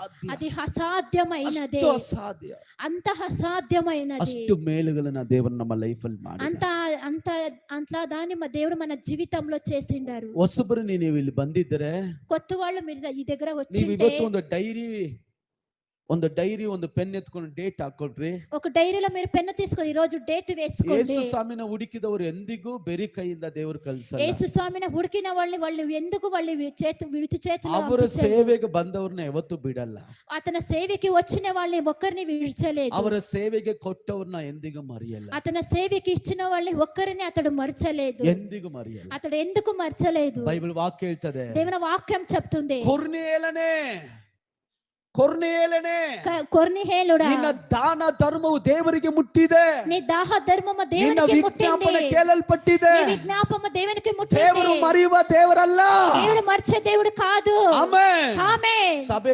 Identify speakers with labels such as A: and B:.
A: ಅಸಾಧ್ಯ,
B: అది అసాధ్యమైనదే,
A: ಅಷ್ಟು ಅಸಾಧ್ಯ.
B: అంత అసాధ్యమైనది.
A: ಅಷ್ಟು ಮೇಲುಗಳನ್ನ ದೇವರು ನಮ್ಮ ಲೈಫ್ ಅಲ್ಲಿ ಮಾಡಿ,
B: అంత అంత అట్లా దాన్ని మా దేవుడు మన జీవితంలో చేసిండారు.
A: ಹೊಸಬರು ನೀವು ಇಲ್ಲಿ ಬಂದಿದ್ರೆ,
B: కొత్త వాళ్ళు మీరు ఈ దగ్గర
A: ನೀವು
B: వచ్చింటే
A: ಇವತ್ತು ಒಂದು ಡೈರಿ ಒಂದು ಪೆನ್ ಎತ್ಕೊಂಡು ಡೇಟ್ ಹಾಕೊಳ್ರಿ.
B: ఒక డైరీలో మీరు పెన్ను తీసుకొని ఈ రోజు డేట్ వేసుకోండి.
A: ಯೇಸು ಸ್ವಾಮಿನ ಹುಡುಕಿದವರು ಎಂದಿಗೂ ಬೆರಿ ಕೈಯಿಂದ ದೇವರು ಕಳಿಸಲ್ಲ.
B: యేసు స్వామిని ಹುಡುಕಿನ వాళ్ళు ఎందుకు వాళ్ళు విడిచి చేతులు
A: ಅವರ ಸೇವೆಗೆ ಬಂದವರನ್ನ ಯಾವತ್ತೂ ಬಿಡಲ್ಲ.
B: అతని సేవకి వచ్చిన వాళ్ళని ఒక్కరిని విడిచలేదు.
A: ಅವರ ಸೇವೆಗೆ ಕೊಟ್ಟವರನ್ನ ಎಂದಿಗೂ ಮರೆಯಲ್ಲ.
B: అతని సేవకి ఇచ్చిన వాళ్ళని ఒక్కరిని అతడు మరచలేదు,
A: ಎಂದಿಗೂ ಮರೆಯಲ್ಲ.
B: అతడు ఎందుకు మరచలేదు?
A: ಬೈಬಲ್ ವಾಕ್ಯ ಹೇಳ್ತದೆ,
B: దేవుని వాక్యం చెప్తుంది, కొర్నేహేలుడా,
A: ನಿನ್ನ ದಾನ ಧರ್ಮವು ದೇವರಿಗೆ ಮುಟ್ಟಿದೆ,
B: నీ దాహ ధర్మము
A: ನಿನ್ನ
B: దేవునికి ముట్టింది,
A: ವಿಜ್ಞಾಪನೆ ಕೇಳಲ್ಪಟ್ಟಿದೆ.
B: నీ విజ్ఞాపము దేవునికి ముట్టింది.
A: ದೇವರು ಮರೆಯುವ ದೇವರಲ್ಲ,
B: దేవుడు మర్చే దేవుడు కాదు.
A: ಆಮೆನ್.
B: ఆమేన్.
A: ಸಭೆ